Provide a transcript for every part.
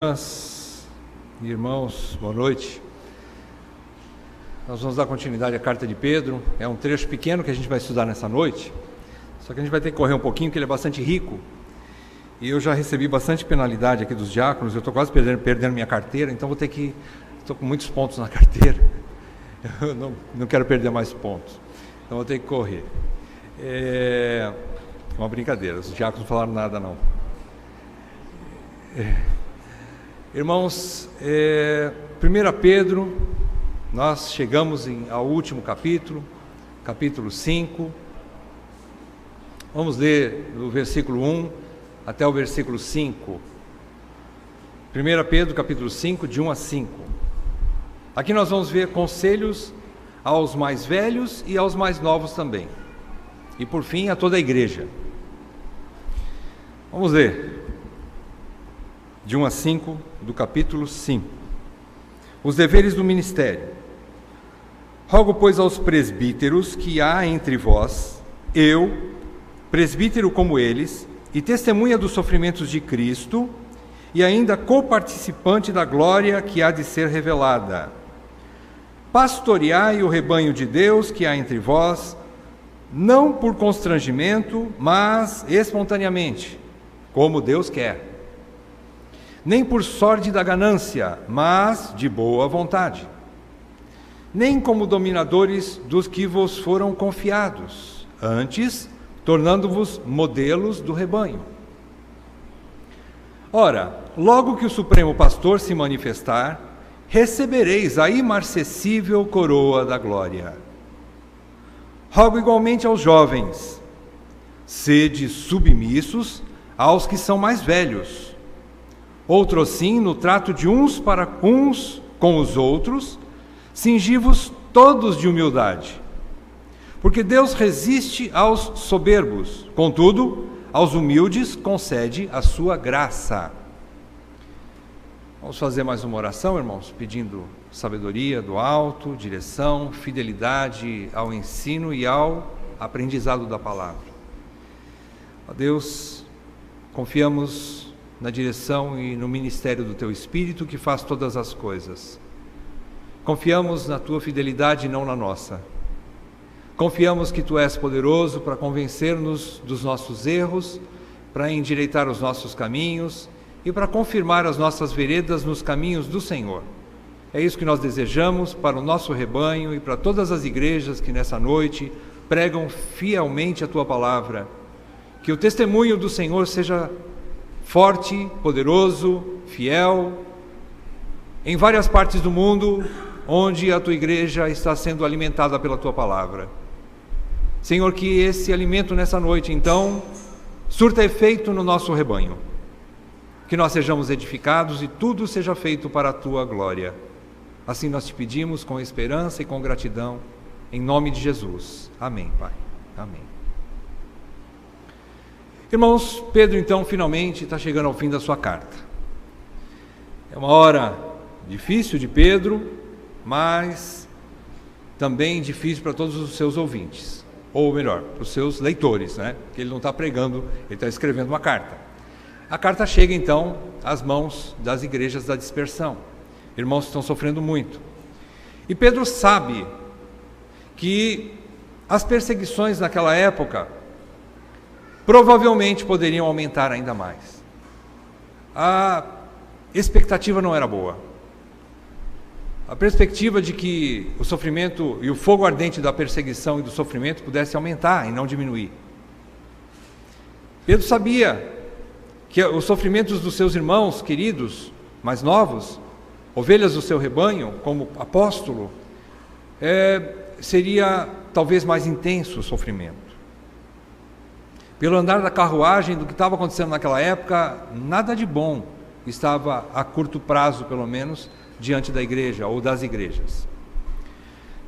Irmãs e irmãos, boa noite. Nós vamos dar continuidade à carta de Pedro. É um trecho pequeno que a gente vai estudar nessa noite, só que a gente vai ter que correr um pouquinho, porque ele é bastante rico. E eu já recebi bastante penalidade aqui dos diáconos, eu estou quase perdendo minha carteira, então estou com muitos pontos na carteira. Eu não quero perder mais pontos, então vou ter que correr. É uma brincadeira, os diáconos não falaram nada não. Irmãos, 1 Pedro, nós chegamos ao último capítulo, capítulo 5, vamos ler do versículo 1 até o versículo 5, 1 Pedro capítulo 5, de 1 a 5, aqui nós vamos ver conselhos aos mais velhos e aos mais novos também, e por fim a toda a igreja. Vamos ler, de 1 a 5, do capítulo 5. Os deveres do ministério. Rogo, pois, aos presbíteros que há entre vós, eu, presbítero como eles, e testemunha dos sofrimentos de Cristo, e ainda coparticipante da glória que há de ser revelada. Pastoreai o rebanho de Deus que há entre vós, não por constrangimento, mas espontaneamente, como Deus quer. Nem por sorte da ganância, mas de boa vontade. Nem como dominadores dos que vos foram confiados, antes, tornando-vos modelos do rebanho. Ora, logo que o Supremo Pastor se manifestar, recebereis a imarcessível coroa da glória. Rogo igualmente aos jovens, sede submissos aos que são mais velhos, outro sim, no trato de uns para uns com os outros, cingi-vos todos de humildade. Porque Deus resiste aos soberbos, contudo, aos humildes concede a sua graça. Vamos fazer mais uma oração, irmãos, pedindo sabedoria do alto, direção, fidelidade ao ensino e ao aprendizado da palavra. Ó Deus, confiamos na direção e no ministério do Teu Espírito que faz todas as coisas. Confiamos na Tua fidelidade e não na nossa. Confiamos que Tu és poderoso para convencer-nos dos nossos erros, para endireitar os nossos caminhos e para confirmar as nossas veredas nos caminhos do Senhor. É isso que nós desejamos para o nosso rebanho e para todas as igrejas que nessa noite pregam fielmente a Tua palavra. Que o testemunho do Senhor seja forte, poderoso, fiel, em várias partes do mundo, onde a Tua igreja está sendo alimentada pela Tua palavra. Senhor, que esse alimento nessa noite, então, surta efeito no nosso rebanho, que nós sejamos edificados e tudo seja feito para a Tua glória. Assim nós te pedimos com esperança e com gratidão, em nome de Jesus. Amém, Pai. Amém. Irmãos, Pedro então finalmente está chegando ao fim da sua carta. É uma hora difícil de Pedro, mas também difícil para todos os seus ouvintes, ou melhor, para os seus leitores, né? Porque ele não está pregando, ele está escrevendo uma carta. A carta chega então às mãos das igrejas da dispersão, irmãos que estão sofrendo muito. E Pedro sabe que as perseguições naquela época provavelmente poderiam aumentar ainda mais. A expectativa não era boa. A perspectiva de que o sofrimento e o fogo ardente da perseguição e do sofrimento pudesse aumentar e não diminuir. Pedro sabia que os sofrimentos dos seus irmãos queridos, mais novos, ovelhas do seu rebanho, como apóstolo, seria talvez mais intenso o sofrimento. Pelo andar da carruagem do que estava acontecendo naquela época, nada de bom estava a curto prazo, pelo menos, diante da igreja ou das igrejas.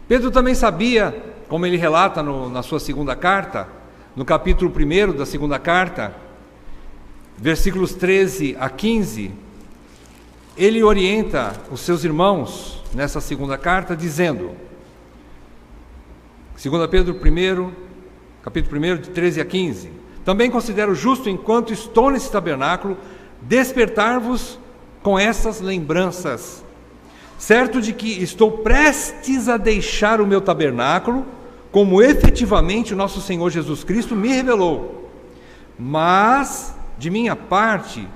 Pedro também sabia, como ele relata na sua segunda carta, no capítulo 1 da segunda carta, versículos 13 a 15, ele orienta os seus irmãos nessa segunda carta, dizendo, 2 Pedro 1, capítulo 1, de 13 a 15, também considero justo, enquanto estou nesse tabernáculo, despertar-vos com essas lembranças, certo de que estou prestes a deixar o meu tabernáculo, como efetivamente o nosso Senhor Jesus Cristo me revelou. Mas, de minha parte,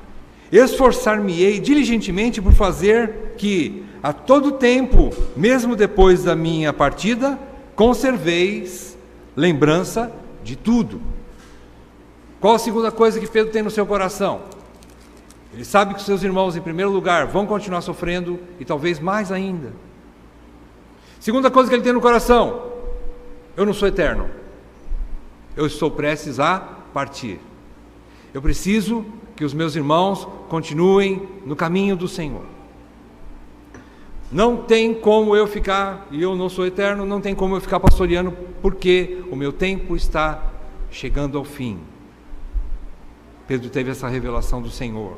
esforçar-me-ei diligentemente por fazer que, a todo tempo, mesmo depois da minha partida, conserveis lembrança de tudo. Qual a segunda coisa que Pedro tem no seu coração? Ele sabe que os seus irmãos, em primeiro lugar, vão continuar sofrendo e talvez mais ainda. Segunda coisa que ele tem no coração: eu não sou eterno. Eu estou prestes a partir. Eu preciso que os meus irmãos continuem no caminho do Senhor. Não tem como eu ficar, e eu não sou eterno, não tem como eu ficar pastoreando, porque o meu tempo está chegando ao fim. Pedro teve essa revelação do Senhor.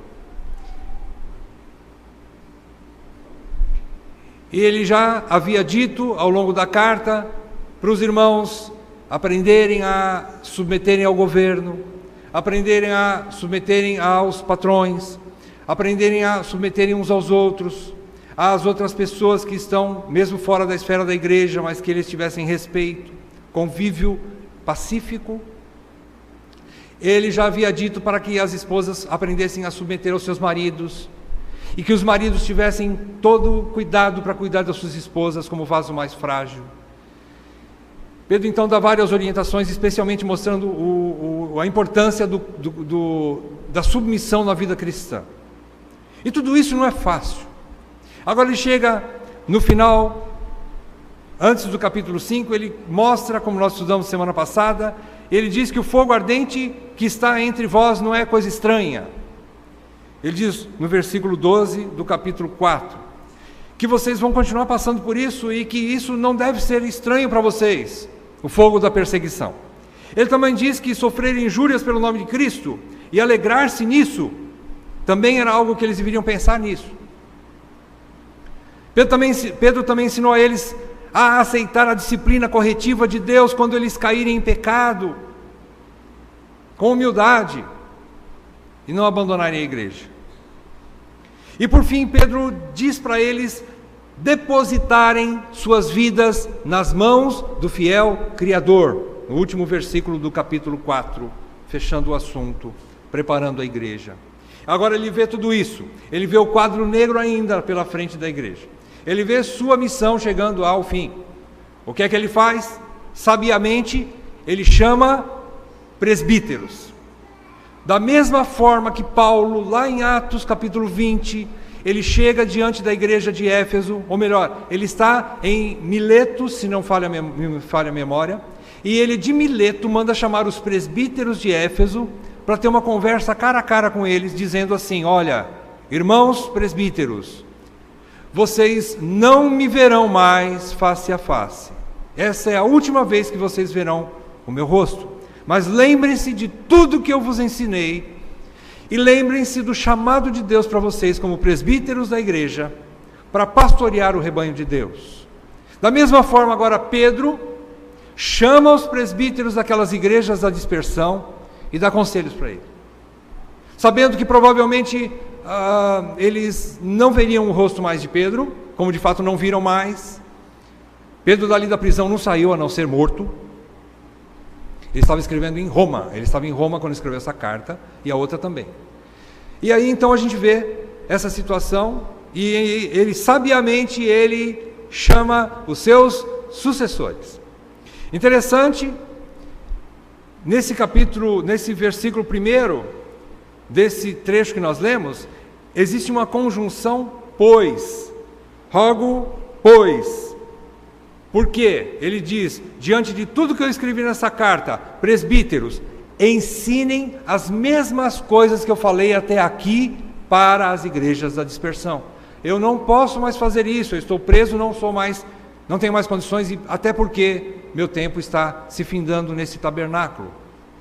E ele já havia dito ao longo da carta para os irmãos aprenderem a submeterem ao governo, aprenderem a submeterem aos patrões, aprenderem a submeterem uns aos outros, às outras pessoas que estão mesmo fora da esfera da igreja, mas que eles tivessem respeito, convívio pacífico. Ele já havia dito para que as esposas aprendessem a submeter aos seus maridos, e que os maridos tivessem todo cuidado para cuidar das suas esposas como vaso mais frágil. Pedro então dá várias orientações, especialmente mostrando a importância da submissão na vida cristã. E tudo isso não é fácil. Agora ele chega no final, antes do capítulo 5, ele mostra, como nós estudamos semana passada, ele diz que o fogo ardente que está entre vós não é coisa estranha. Ele diz no versículo 12 do capítulo 4, que vocês vão continuar passando por isso e que isso não deve ser estranho para vocês, o fogo da perseguição. Ele também diz que sofrer injúrias pelo nome de Cristo e alegrar-se nisso, também era algo que eles deveriam pensar nisso. Pedro também ensinou a eles a aceitar a disciplina corretiva de Deus quando eles caírem em pecado, com humildade, e não abandonarem a igreja. E por fim, Pedro diz para eles depositarem suas vidas nas mãos do fiel Criador, no último versículo do capítulo 4, fechando o assunto, preparando a igreja. Agora ele vê tudo isso, ele vê o quadro negro ainda pela frente da igreja, ele vê sua missão chegando ao fim. O que é que ele faz? Sabiamente, ele chama presbíteros. Da mesma forma que Paulo, lá em Atos capítulo 20, ele chega diante da igreja de Éfeso, ou melhor, ele está em Mileto, se não falha a memória, e ele de Mileto manda chamar os presbíteros de Éfeso para ter uma conversa cara a cara com eles, dizendo assim: olha, irmãos presbíteros, vocês não me verão mais face a face. Essa é a última vez que vocês verão o meu rosto. Mas lembrem-se de tudo que eu vos ensinei, e lembrem-se do chamado de Deus para vocês como presbíteros da igreja, para pastorear o rebanho de Deus. Da mesma forma, agora Pedro chama os presbíteros daquelas igrejas da dispersão e dá conselhos para eles, sabendo que provavelmente eles não veriam o rosto mais de Pedro, como de fato não viram mais. Pedro dali da prisão não saiu a não ser morto. Ele estava escrevendo em Roma, ele estava em Roma quando escreveu essa carta, e a outra também. E aí então a gente vê essa situação, e ele sabiamente ele chama os seus sucessores. Interessante, nesse capítulo, nesse versículo 1 desse trecho que nós lemos, existe uma conjunção pois, rogo pois. Por quê? Ele diz, diante de tudo que eu escrevi nessa carta, presbíteros, ensinem as mesmas coisas que eu falei até aqui para as igrejas da dispersão. Eu não posso mais fazer isso, eu estou preso, não tenho mais condições, até porque meu tempo está se findando nesse tabernáculo.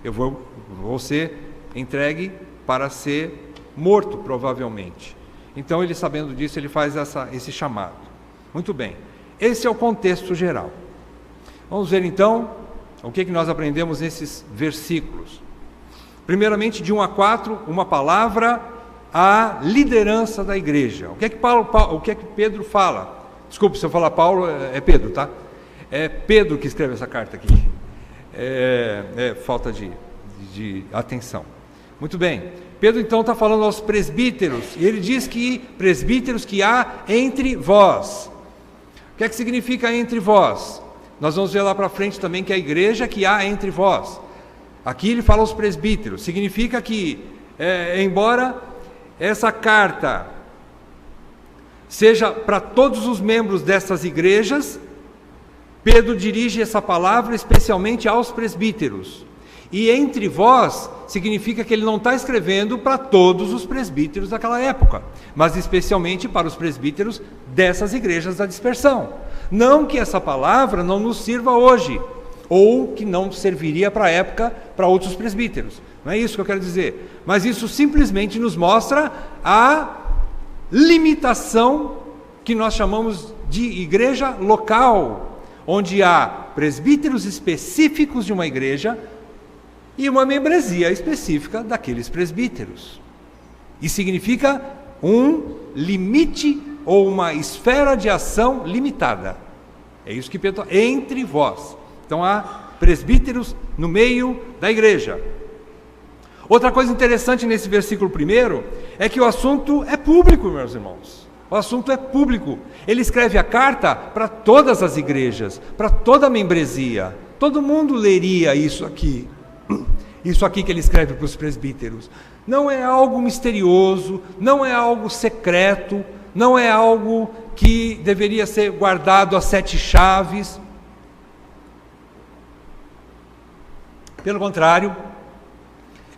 Eu vou ser entregue para ser morto, provavelmente. Então, ele sabendo disso, ele faz esse chamado. Muito bem. Esse é o contexto geral. Vamos ver então o que nós aprendemos nesses versículos. Primeiramente, de 1 a 4, uma palavra a liderança da igreja. O que é que Pedro fala? Desculpe, se eu falar Paulo, é Pedro, tá? É Pedro que escreve essa carta aqui. Falta de atenção. Muito bem. Pedro então está falando aos presbíteros, e ele diz que presbíteros que há entre vós. O que é que significa entre vós? Nós vamos ver lá para frente também que é a igreja que há entre vós. Aqui ele fala aos presbíteros. Significa que, embora essa carta seja para todos os membros dessas igrejas, Pedro dirige essa palavra especialmente aos presbíteros. E entre vós significa que ele não está escrevendo para todos os presbíteros daquela época, mas especialmente para os presbíteros dessas igrejas da dispersão. Não que essa palavra não nos sirva hoje, ou que não serviria para a época para outros presbíteros. Não é isso que eu quero dizer. Mas isso simplesmente nos mostra a limitação que nós chamamos de igreja local, onde há presbíteros específicos de uma igreja e uma membresia específica daqueles presbíteros. E significa um limite ou uma esfera de ação limitada. É isso que Pedro fala, entre vós. Então há presbíteros no meio da igreja. Outra coisa interessante nesse versículo 1 é que o assunto é público, meus irmãos. O assunto é público. Ele escreve a carta para todas as igrejas, para toda a membresia. Todo mundo leria isso aqui. Isso aqui que ele escreve para os presbíteros. Não é algo misterioso, não é algo secreto, não é algo que deveria ser guardado a 7 chaves. Pelo contrário,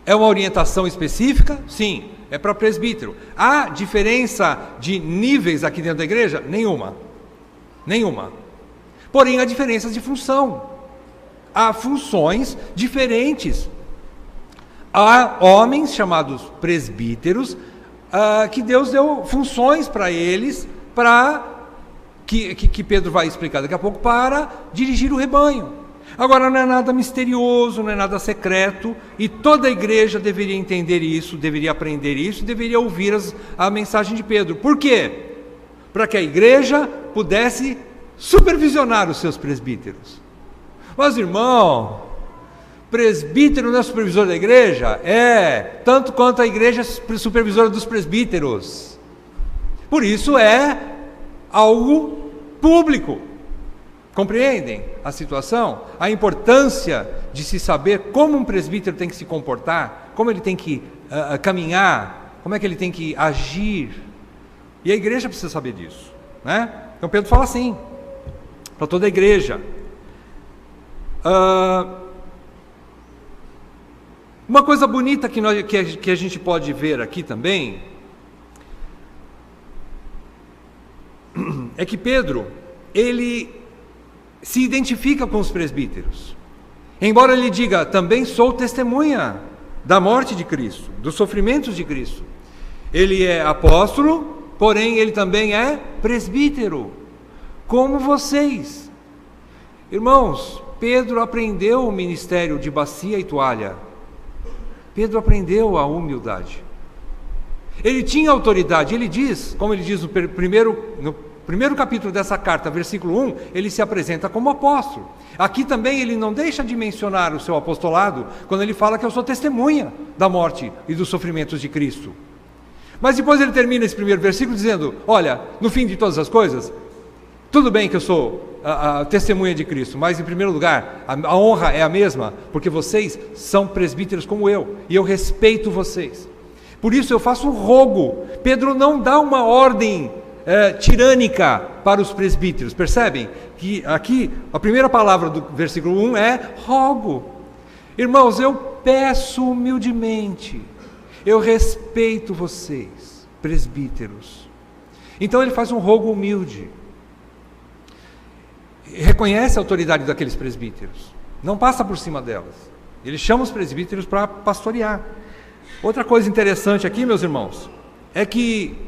é uma orientação específica? Sim, é para presbítero. Há diferença de níveis aqui dentro da igreja? Nenhuma. Nenhuma. Porém, há diferenças de função. Há funções diferentes. Há homens chamados presbíteros, que Deus deu funções para eles, que Pedro vai explicar daqui a pouco, para dirigir o rebanho. Agora, não é nada misterioso, não é nada secreto, e toda a igreja deveria entender isso, deveria aprender isso, deveria ouvir a mensagem de Pedro. Por quê? Para que a igreja pudesse supervisionar os seus presbíteros. Mas, irmão, presbítero não é supervisor da igreja? É, tanto quanto a igreja é supervisora dos presbíteros. Por isso é algo público. Compreendem a situação? A importância de se saber como um presbítero tem que se comportar, como ele tem que caminhar, como é que ele tem que agir. E a igreja precisa saber disso, né? Então Pedro fala assim, para toda a igreja. Uma coisa bonita que a gente pode ver aqui também é que Pedro, ele se identifica com os presbíteros. Embora ele diga, também sou testemunha da morte de Cristo, dos sofrimentos de Cristo. Ele é apóstolo, porém ele também é presbítero, como vocês. Irmãos, Pedro aprendeu o ministério de bacia e toalha. Pedro aprendeu a humildade. Ele tinha autoridade. Ele diz, como ele diz no primeiro capítulo dessa carta, versículo 1, ele se apresenta como apóstolo. Aqui também ele não deixa de mencionar o seu apostolado, quando ele fala que eu sou testemunha da morte e dos sofrimentos de Cristo. Mas depois ele termina esse primeiro versículo dizendo, olha, no fim de todas as coisas, tudo bem que eu sou a testemunha de Cristo, mas em primeiro lugar, a honra é a mesma, porque vocês são presbíteros como eu, e eu respeito vocês. Por isso eu faço um rogo. Pedro não dá uma ordem tirânica para os presbíteros, percebem? Que aqui, a primeira palavra do versículo 1 é rogo. Irmãos, eu peço humildemente, eu respeito vocês, presbíteros. Então ele faz um rogo humilde. Reconhece a autoridade daqueles presbíteros, não passa por cima delas. Ele chama os presbíteros para pastorear. Outra coisa interessante aqui, meus irmãos, é que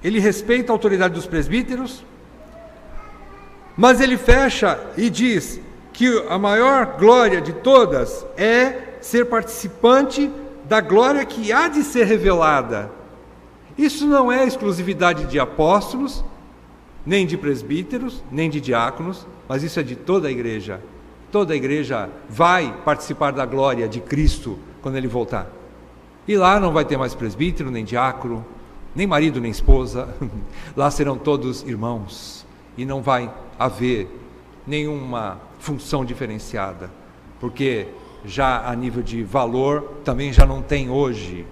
ele respeita a autoridade dos presbíteros, mas ele fecha e diz que a maior glória de todas é ser participante da glória que há de ser revelada. Isso não é exclusividade de apóstolos, nem de presbíteros, nem de diáconos, mas isso é de toda a igreja. Toda a igreja vai participar da glória de Cristo quando Ele voltar. E lá não vai ter mais presbítero, nem diácono, nem marido, nem esposa. Lá serão todos irmãos. E não vai haver nenhuma função diferenciada. Porque já a nível de valor, também já não tem hoje.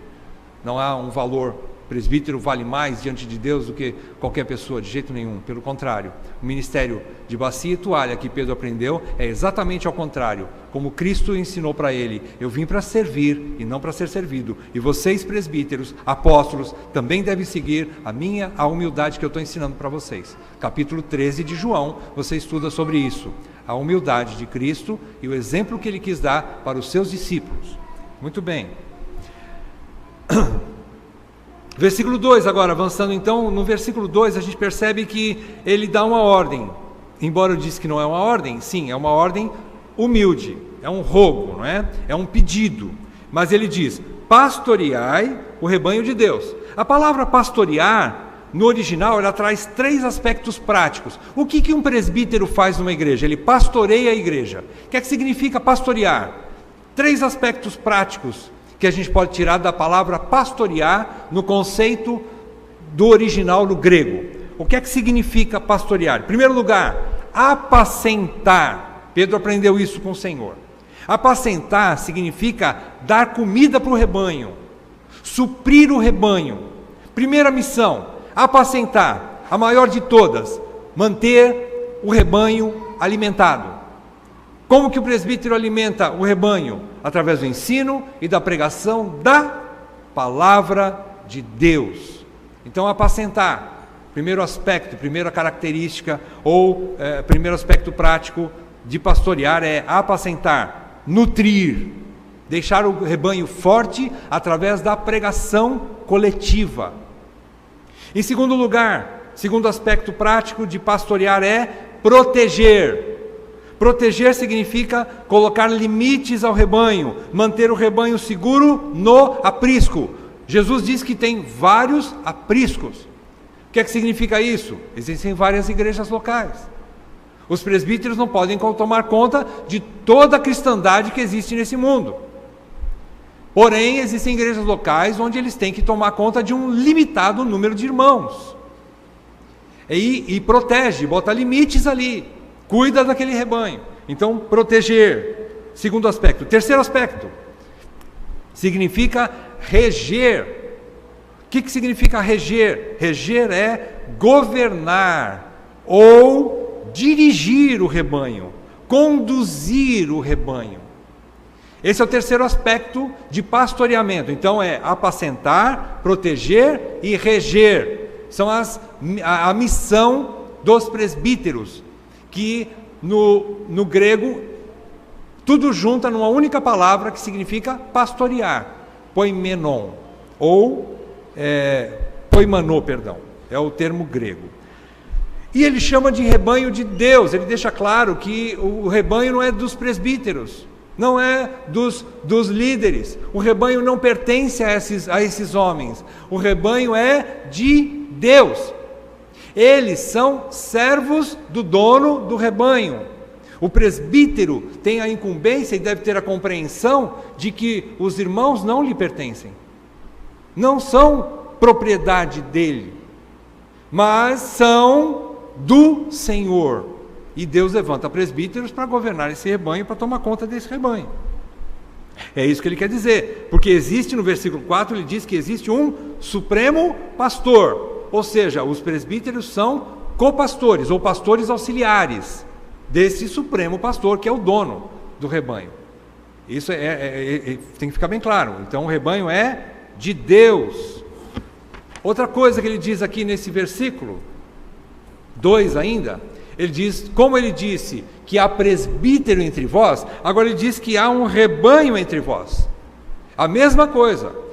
Não há um valor. Presbítero vale mais diante de Deus do que qualquer pessoa, de jeito nenhum. Pelo contrário, o ministério de bacia e toalha que Pedro aprendeu é exatamente ao contrário. Como Cristo ensinou para ele: eu vim para servir e não para ser servido. E vocês, presbíteros, apóstolos, também devem seguir a humildade que eu estou ensinando para vocês. Capítulo 13 de João, você estuda sobre isso. A humildade de Cristo e o exemplo que ele quis dar para os seus discípulos. Muito bem. Versículo 2 agora, avançando então, no versículo 2 a gente percebe que ele dá uma ordem. Embora eu disse que não é uma ordem, sim, é uma ordem humilde, é um rogo, não é? É um pedido. Mas ele diz: pastoreai o rebanho de Deus. A palavra pastorear, no original, ela traz 3 aspectos práticos. O que um presbítero faz numa igreja? Ele pastoreia a igreja. O que é que significa pastorear? 3 aspectos práticos que a gente pode tirar da palavra pastorear no conceito do original no grego. O que é que significa pastorear? Em primeiro lugar, apacentar. Pedro aprendeu isso com o Senhor. Apacentar significa dar comida para o rebanho, suprir o rebanho. Primeira missão, apacentar, a maior de todas, manter o rebanho alimentado. Como que o presbítero alimenta o rebanho? Através do ensino e da pregação da palavra de Deus. Então, apacentar, primeiro aspecto, primeira característica, ou primeiro aspecto prático de pastorear é apacentar, nutrir, deixar o rebanho forte através da pregação coletiva. Em segundo lugar, segundo aspecto prático de pastorear é proteger. Proteger significa colocar limites ao rebanho, manter o rebanho seguro no aprisco. Jesus diz que tem vários apriscos. O que é que significa isso? Existem várias igrejas locais. Os presbíteros não podem tomar conta de toda a cristandade que existe nesse mundo. Porém, existem igrejas locais onde eles têm que tomar conta de um limitado número de irmãos. E protege, bota limites ali. Cuida daquele rebanho. Então, proteger. Segundo aspecto. Terceiro aspecto. Significa reger. O que significa reger? Reger é governar ou dirigir o rebanho. Conduzir o rebanho. Esse é o terceiro aspecto de pastoreamento. Então, é apacentar, proteger e reger. São a missão dos presbíteros. Que no grego, tudo junta numa única palavra que significa pastorear, poimenon, ou poimanô, perdão, é o termo grego. E ele chama de rebanho de Deus, ele deixa claro que o rebanho não é dos presbíteros, não é dos líderes, o rebanho não pertence a esses homens, o rebanho é de Deus. Eles são servos do dono do rebanho. O presbítero tem a incumbência e deve ter a compreensão de que os irmãos não lhe pertencem. Não são propriedade dele, mas são do Senhor. E Deus levanta presbíteros para governar esse rebanho, para tomar conta desse rebanho. É isso que ele quer dizer, porque existe no versículo 4, ele diz que existe um supremo pastor. Ou seja, os presbíteros são copastores ou pastores auxiliares desse supremo pastor que é o dono do rebanho. Isso tem que ficar bem claro. Então o rebanho é de Deus. Outra coisa que ele diz aqui nesse versículo 2 ainda, ele diz, como ele disse que há presbítero entre vós, agora ele diz que há um rebanho entre vós. A mesma coisa.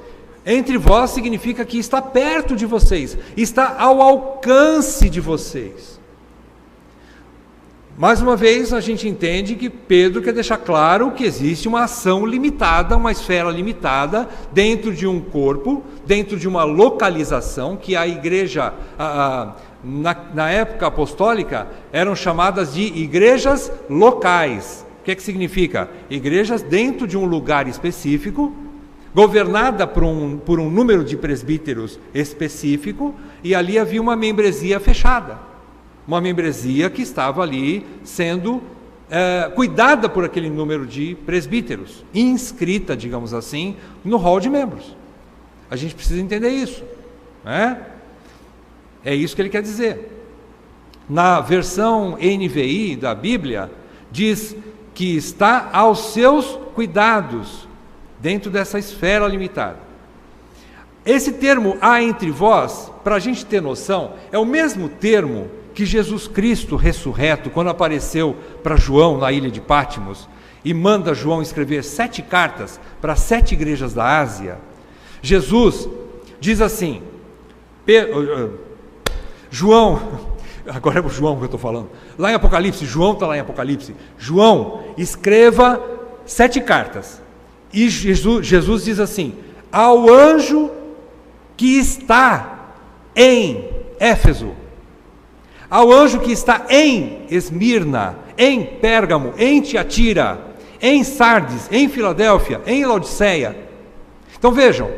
Entre vós significa que está perto de vocês, está ao alcance de vocês. Mais uma vez, a gente entende que Pedro quer deixar claro que existe uma ação limitada, uma esfera limitada, dentro de um corpo, dentro de uma localização, que a igreja, na época apostólica, eram chamadas de igrejas locais. O que significa? Igrejas dentro de um lugar específico, governada por um número de presbíteros específico, e ali havia uma membresia fechada. Uma membresia que estava ali sendo cuidada por aquele número de presbíteros, inscrita, digamos assim, no hall de membros. A gente precisa entender isso, né? É isso que ele quer dizer. Na versão NVI da Bíblia, diz que está aos seus cuidados, dentro dessa esfera limitada. Esse termo há entre vós, para a gente ter noção, é o mesmo termo que Jesus Cristo ressurreto, quando apareceu para João na ilha de Pátimos, e manda João escrever 7 cartas para 7 igrejas da Ásia. Jesus diz assim, João, agora é o João que eu estou falando, lá em Apocalipse, João está lá em Apocalipse, João, escreva 7 cartas, e Jesus diz assim, ao anjo que está em Éfeso, ao anjo que está em Esmirna, em Pérgamo, em Tiatira, em Sardes, em Filadélfia, em Laodiceia. Então vejam,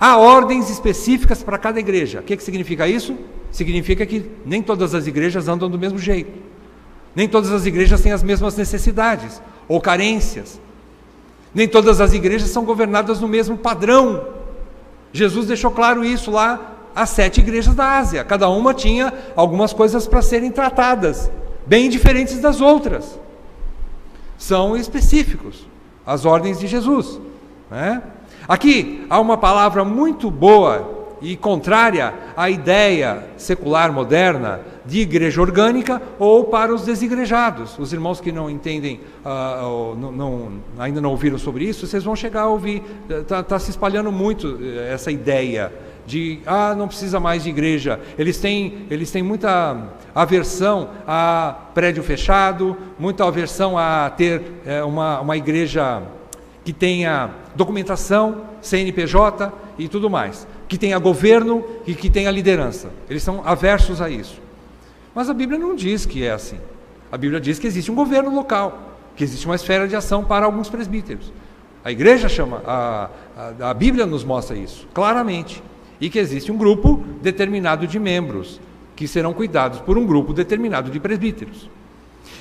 há ordens específicas para cada igreja. O que significa isso? Significa que nem todas as igrejas andam do mesmo jeito. Nem todas as igrejas têm as mesmas necessidades ou carências. Nem todas as igrejas são governadas no mesmo padrão. Jesus deixou claro isso lá às 7 igrejas da Ásia. Cada uma tinha algumas coisas para serem tratadas, bem diferentes das outras. São específicos, as ordens de Jesus, né? Aqui há uma palavra muito boa e contrária à ideia secular moderna de igreja orgânica ou para os desigrejados. Os irmãos que não entendem, ainda não ouviram sobre isso, vocês vão chegar a ouvir. Está se espalhando muito essa ideia de, não precisa mais de igreja. Eles têm muita aversão a prédio fechado, muita aversão a ter uma igreja que tenha documentação, CNPJ e tudo mais, que tenha governo e que tenha liderança. Eles são aversos a isso. Mas a Bíblia não diz que é assim. A Bíblia diz que existe um governo local, que existe uma esfera de ação para alguns presbíteros. A igreja a Bíblia nos mostra isso, claramente. E que existe um grupo determinado de membros, que serão cuidados por um grupo determinado de presbíteros.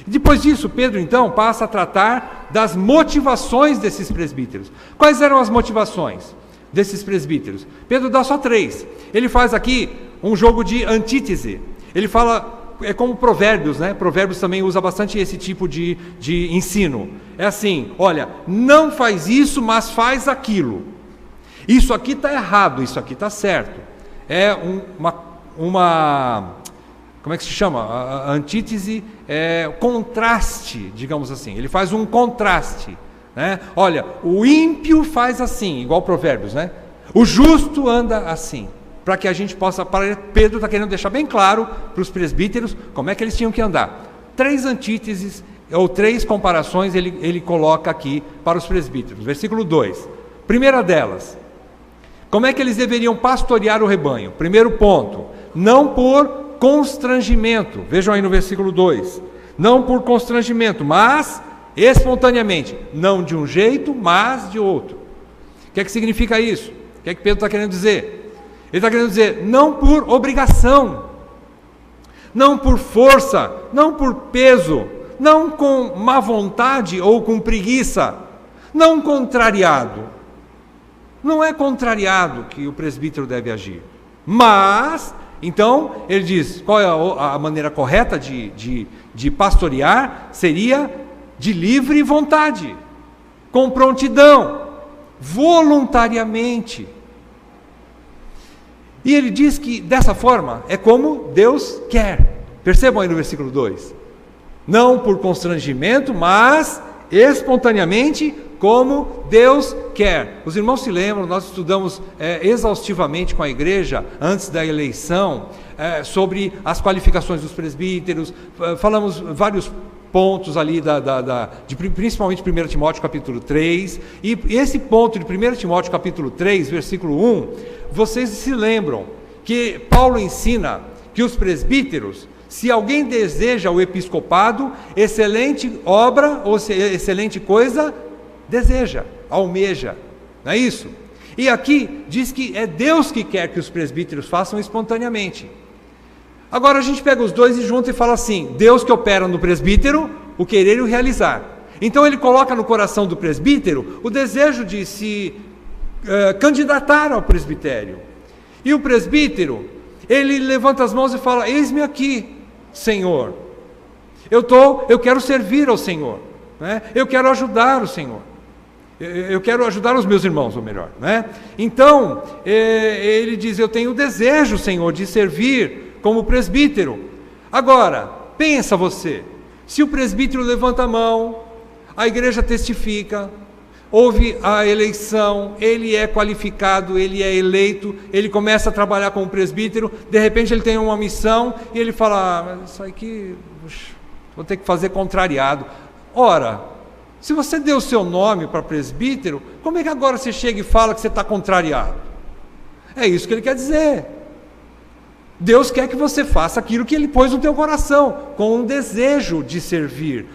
Depois disso, Pedro então passa a tratar das motivações desses presbíteros. Quais eram as motivações desses presbíteros? Pedro dá só 3. Ele faz aqui um jogo de antítese. Ele fala, é como Provérbios, né? Provérbios também usa bastante esse tipo de ensino. É assim, olha, não faz isso, mas faz aquilo. Isso aqui está errado, isso aqui está certo. É uma como é que se chama? A antítese é contraste, digamos assim. Ele faz um contraste, né? Olha, o ímpio faz assim, igual Provérbios, né? O justo anda assim. Para que a gente possa... Pedro está querendo deixar bem claro para os presbíteros como é que eles tinham que andar. 3 antíteses, ou 3 comparações ele coloca aqui para os presbíteros. Versículo 2. Primeira delas, como é que eles deveriam pastorear o rebanho? Primeiro ponto, não por constrangimento. Vejam aí no versículo 2. Não por constrangimento, mas espontaneamente. Não de um jeito, mas de outro. O que é que significa isso? O que é que Pedro está querendo dizer? Ele está querendo dizer, não por obrigação, não por força, não por peso, não com má vontade ou com preguiça, não contrariado. Não é contrariado que o presbítero deve agir. Mas, então, ele diz, qual é a maneira correta de pastorear? Seria de livre vontade, com prontidão, voluntariamente. E ele diz que dessa forma é como Deus quer. Percebam aí no versículo 2. Não por constrangimento, mas espontaneamente, como Deus quer. Os irmãos se lembram, nós estudamos exaustivamente com a igreja, antes da eleição, sobre as qualificações dos presbíteros, falamos vários pontos ali, principalmente 1 Timóteo capítulo 3, e esse ponto de 1 Timóteo capítulo 3, versículo 1, vocês se lembram que Paulo ensina que os presbíteros, se alguém deseja o episcopado, excelente obra, ou excelente coisa, deseja, almeja, não é isso? E aqui diz que é Deus que quer que os presbíteros façam espontaneamente. Agora a gente pega os dois e junta e fala assim: Deus que opera no presbítero o querer e o realizar. Então ele coloca no coração do presbítero o desejo de se candidatar ao presbitério. E o presbítero, ele levanta as mãos e fala: eis-me aqui, Senhor, eu quero servir ao Senhor, né? Eu quero ajudar o Senhor, eu quero ajudar os meus irmãos, ou melhor, né? Então ele diz: eu tenho o desejo, Senhor, de servir como presbítero. Agora, pensa você, se o presbítero levanta a mão, a igreja testifica, houve a eleição, ele é qualificado, ele é eleito, ele começa a trabalhar como presbítero, de repente ele tem uma missão, e ele fala: mas isso aqui, vou ter que fazer contrariado. Ora, se você deu o seu nome para presbítero, como é que agora você chega e fala que você está contrariado? É isso que ele quer dizer. Deus quer que você faça aquilo que Ele pôs no teu coração, com um desejo de servir,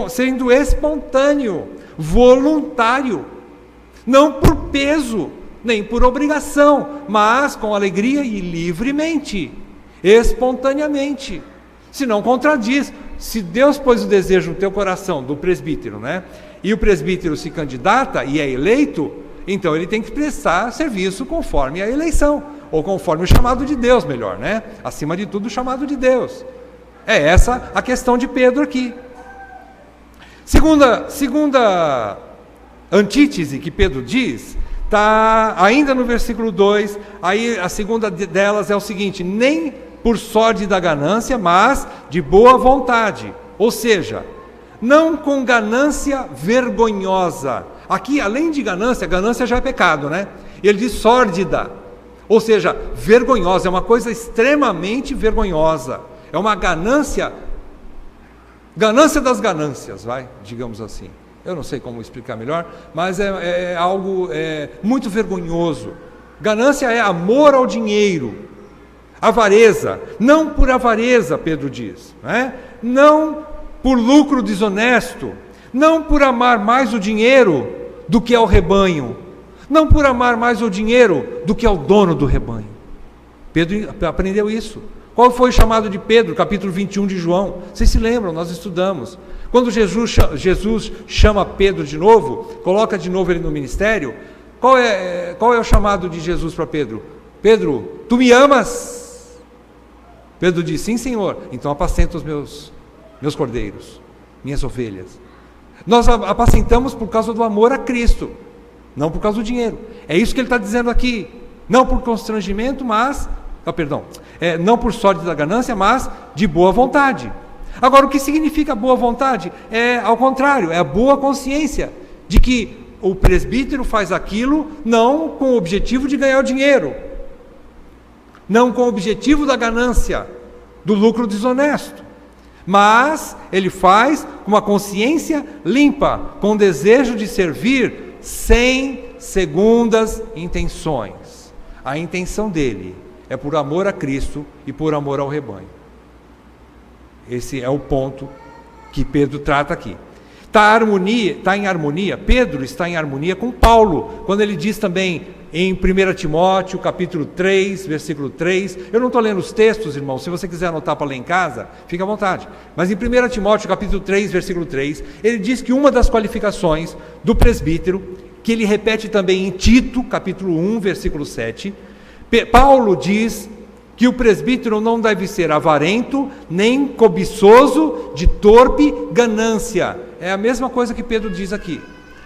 sendo espontâneo, voluntário, não por peso, nem por obrigação, mas com alegria e livremente, espontaneamente. Se não contradiz, se Deus pôs o desejo no teu coração do presbítero, né? E o presbítero se candidata e é eleito, então ele tem que prestar serviço conforme a eleição, ou conforme o chamado de Deus, melhor, né? Acima de tudo, o chamado de Deus. É essa a questão de Pedro aqui. Segunda antítese que Pedro diz, está ainda no versículo 2, aí a segunda delas é o seguinte: nem por sorte da ganância, mas de boa vontade. Ou seja, não com ganância vergonhosa. Aqui, além de ganância, ganância já é pecado, né? Ele diz sórdida. Ou seja, vergonhosa, é uma coisa extremamente vergonhosa, é uma ganância das ganâncias, digamos assim. Eu não sei como explicar melhor, mas é algo muito vergonhoso. Ganância é amor ao dinheiro, avareza, não por avareza, Pedro diz, né? Não por lucro desonesto, não por amar mais o dinheiro do que ao rebanho, não por amar mais o dinheiro do que ao dono do rebanho. Pedro aprendeu isso. Qual foi o chamado de Pedro? Capítulo 21 de João. Vocês se lembram, nós estudamos. Quando Jesus chama Pedro de novo, coloca de novo ele no ministério, qual é o chamado de Jesus para Pedro? Pedro, tu me amas? Pedro diz: sim, Senhor. Então apacenta os meus cordeiros, minhas ovelhas. Nós apacentamos por causa do amor a Cristo, não por causa do dinheiro. É isso que ele está dizendo aqui. Não por constrangimento, mas... não por sorte da ganância, mas de boa vontade. Agora, o que significa boa vontade? É ao contrário, é a boa consciência de que o presbítero faz aquilo não com o objetivo de ganhar o dinheiro, não com o objetivo da ganância, do lucro desonesto, mas ele faz com uma consciência limpa, com desejo de servir, sem segundas intenções. A intenção dele é por amor a Cristo e por amor ao rebanho. Esse é o ponto que Pedro trata aqui. Está em harmonia, Pedro está em harmonia com Paulo, quando ele diz também em 1 Timóteo, capítulo 3, versículo 3, eu não estou lendo os textos, irmão, se você quiser anotar para ler em casa, fica à vontade, mas em 1 Timóteo, capítulo 3, versículo 3, ele diz que uma das qualificações do presbítero, que ele repete também em Tito, capítulo 1, versículo 7, Paulo diz que o presbítero não deve ser avarento, nem cobiçoso de torpe ganância. É a mesma coisa que Pedro diz aqui.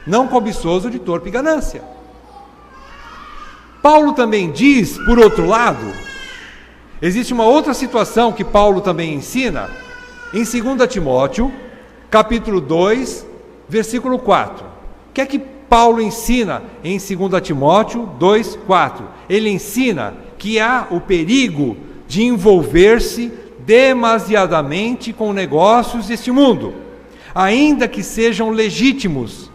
Não cobiçoso de torpe ganância. Paulo também diz, por outro lado, existe uma outra situação que Paulo também ensina, em 2 Timóteo, capítulo 2, versículo 4. que é que Paulo ensina em 2 Timóteo 2,4? Ele ensina que há o perigo de envolver-se demasiadamente com negócios deste mundo, ainda que sejam legítimos,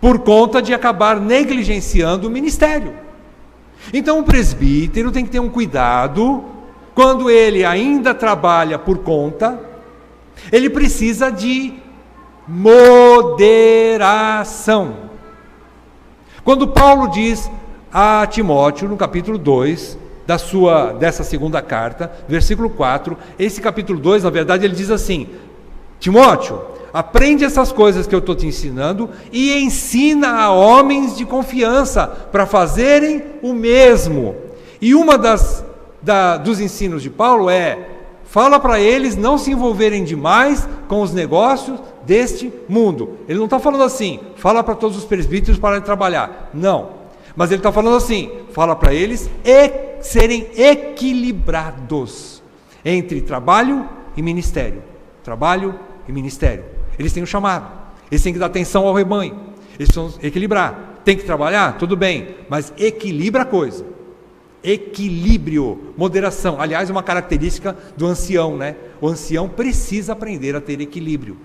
por conta de acabar negligenciando o ministério. Então o presbítero tem que ter um cuidado, quando ele ainda trabalha por conta, ele precisa de moderação. Quando Paulo diz a Timóteo, no capítulo 2, dessa segunda carta, versículo 4, esse capítulo 2, na verdade, ele diz assim: Timóteo, aprende essas coisas que eu estou te ensinando e ensina a homens de confiança para fazerem o mesmo. E uma dos ensinos de Paulo fala para eles não se envolverem demais com os negócios deste mundo. Ele não está falando assim, fala para todos os presbíteros pararem de trabalhar. Não. Mas ele está falando assim, fala para eles serem equilibrados entre trabalho e ministério. Trabalho e ministério. Eles têm um chamado, eles têm que dar atenção ao rebanho, eles precisam equilibrar. Tem que trabalhar? Tudo bem, mas equilibra a coisa. Equilíbrio, moderação. Aliás, é uma característica do ancião, né? O ancião precisa aprender a ter equilíbrio,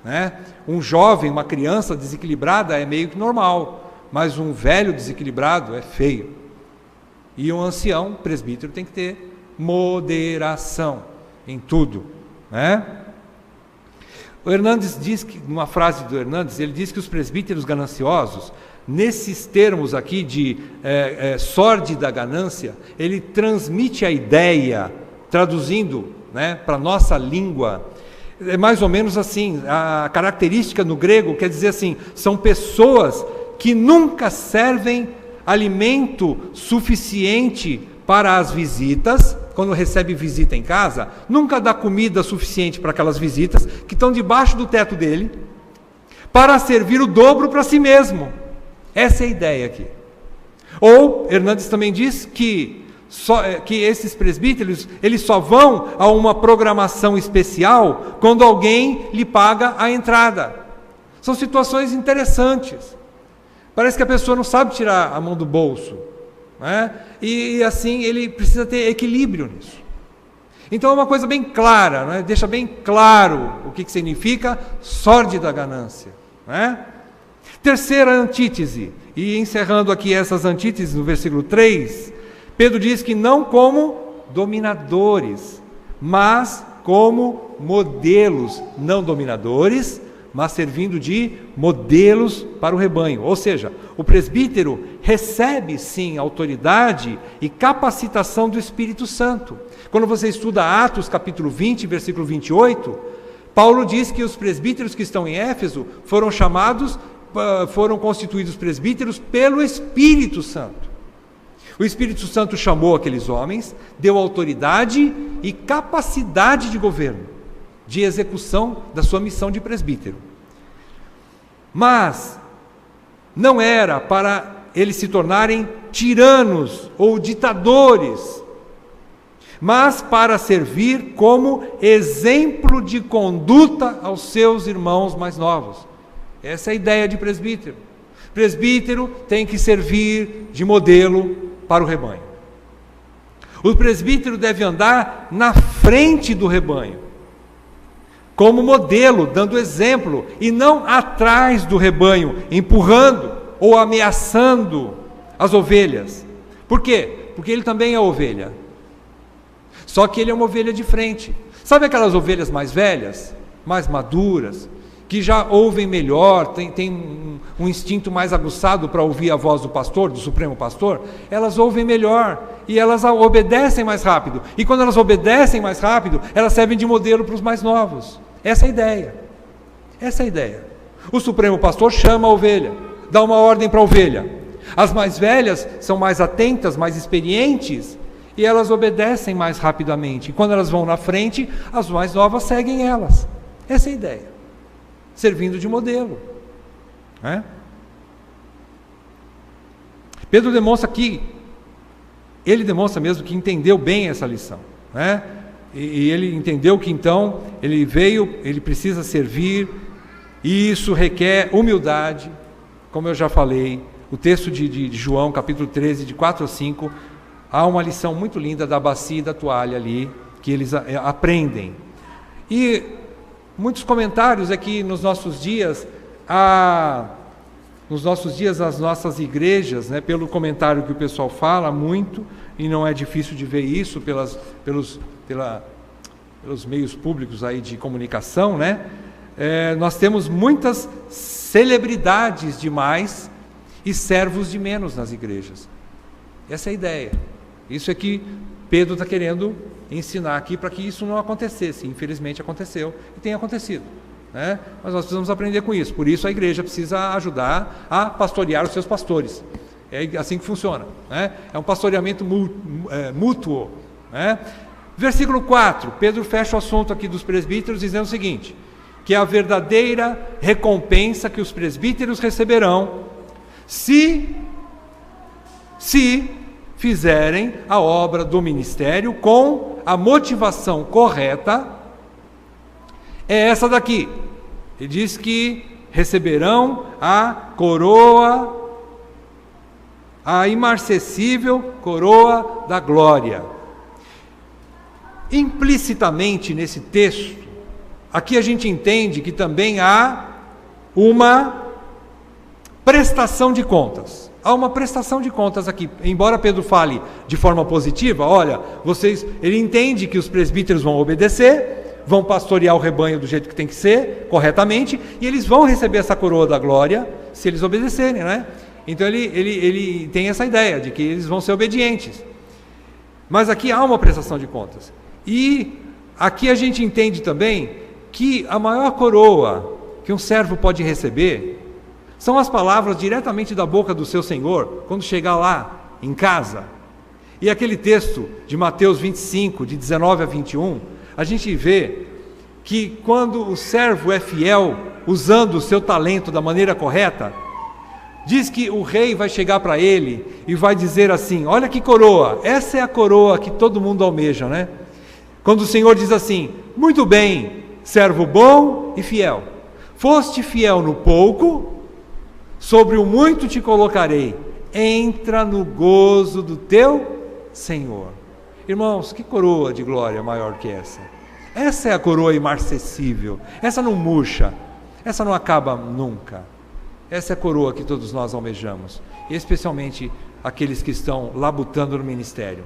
né? Um jovem, uma criança desequilibrada é meio que normal, mas um velho desequilibrado é feio. E um ancião, presbítero, tem que ter moderação em tudo, né? O Hernandes diz que, numa frase do Hernandes, ele diz que os presbíteros gananciosos, nesses termos aqui de sórdida ganância, ele transmite a ideia, traduzindo, né, para a nossa língua, é mais ou menos assim, a característica no grego quer dizer assim, são pessoas que nunca servem alimento suficiente para as visitas, quando recebe visita em casa, nunca dá comida suficiente para aquelas visitas, que estão debaixo do teto dele, para servir o dobro para si mesmo. Essa é a ideia aqui. Ou, Hernandes também diz que esses presbíteros, eles só vão a uma programação especial quando alguém lhe paga a entrada. São situações interessantes. Parece que a pessoa não sabe tirar a mão do bolso, né? E assim ele precisa ter equilíbrio nisso. Então é uma coisa bem clara, né? Deixa bem claro o que significa sórdida ganância, né? Terceira antítese, e encerrando aqui essas antíteses no versículo 3, Pedro diz que não como dominadores, mas como modelos, não dominadores, mas servindo de modelos para o rebanho. Ou seja, o presbítero recebe sim autoridade e capacitação do Espírito Santo. Quando você estuda Atos capítulo 20, versículo 28, Paulo diz que os presbíteros que estão em Éfeso foram constituídos presbíteros pelo Espírito Santo. O Espírito Santo chamou aqueles homens, deu autoridade e capacidade de governo, de execução da sua missão de presbítero. Mas não era para eles se tornarem tiranos ou ditadores, mas para servir como exemplo de conduta aos seus irmãos mais novos. Essa é a ideia de presbítero. Presbítero tem que servir de modelo para o rebanho. O presbítero deve andar na frente do rebanho, como modelo, dando exemplo, e não atrás do rebanho, empurrando ou ameaçando as ovelhas. Por quê? Porque ele também é ovelha. Só que ele é uma ovelha de frente. Sabe aquelas ovelhas mais velhas, mais maduras, que já ouvem melhor, tem um instinto mais aguçado para ouvir a voz do pastor, do Supremo Pastor? Elas ouvem melhor e elas obedecem mais rápido. E quando elas obedecem mais rápido, elas servem de modelo para os mais novos. Essa é a ideia. Essa é a ideia. O Supremo Pastor chama a ovelha, dá uma ordem para a ovelha. As mais velhas são mais atentas, mais experientes, e elas obedecem mais rapidamente. E quando elas vão na frente, as mais novas seguem elas. Essa é a ideia. Servindo de modelo. Né? Pedro demonstra ele demonstra mesmo que entendeu bem essa lição. Né? E ele entendeu que então ele precisa servir, e isso requer humildade, como eu já falei, o texto de João, capítulo 13, de 4 a 5, há uma lição muito linda da bacia e da toalha ali, que eles aprendem. E muitos comentários aqui nos nossos dias, as nossas igrejas, né, pelo comentário que o pessoal fala muito, e não é difícil de ver isso pelos meios públicos aí de comunicação, né? Nós temos muitas celebridades demais e servos de menos nas igrejas. Essa é a ideia. Isso é que Pedro está querendo ensinar aqui para que isso não acontecesse. Infelizmente aconteceu e tem acontecido, né? Mas nós precisamos aprender com isso. Por isso a igreja precisa ajudar a pastorear os seus pastores. É assim que funciona, né? É um pastoreamento mútuo, né? Versículo 4, Pedro fecha o assunto aqui dos presbíteros dizendo o seguinte, que a verdadeira recompensa que os presbíteros receberão se fizerem a obra do ministério com a motivação correta, é essa daqui. Ele diz que receberão a coroa, a imarcessível coroa da glória. Implicitamente nesse texto, aqui a gente entende que também há uma prestação de contas. Há uma prestação de contas aqui. Embora Pedro fale de forma positiva, olha, ele entende que os presbíteros vão obedecer, vão pastorear o rebanho do jeito que tem que ser, corretamente, e eles vão receber essa coroa da glória se eles obedecerem, né? Então ele tem essa ideia de que eles vão ser obedientes. Mas aqui há uma prestação de contas. E aqui a gente entende também que a maior coroa que um servo pode receber são as palavras diretamente da boca do seu Senhor, quando chegar lá em casa. E aquele texto de Mateus 25, de 19 a 21, a gente vê que quando o servo é fiel, usando o seu talento da maneira correta, diz que o rei vai chegar para ele e vai dizer assim, olha que coroa, essa é a coroa que todo mundo almeja, né? Quando o Senhor diz assim, muito bem, servo bom e fiel, foste fiel no pouco, sobre o muito te colocarei, entra no gozo do teu Senhor. Irmãos, que coroa de glória maior que essa? Essa é a coroa imarcessível, essa não murcha, essa não acaba nunca. Essa é a coroa que todos nós almejamos, especialmente aqueles que estão labutando no ministério.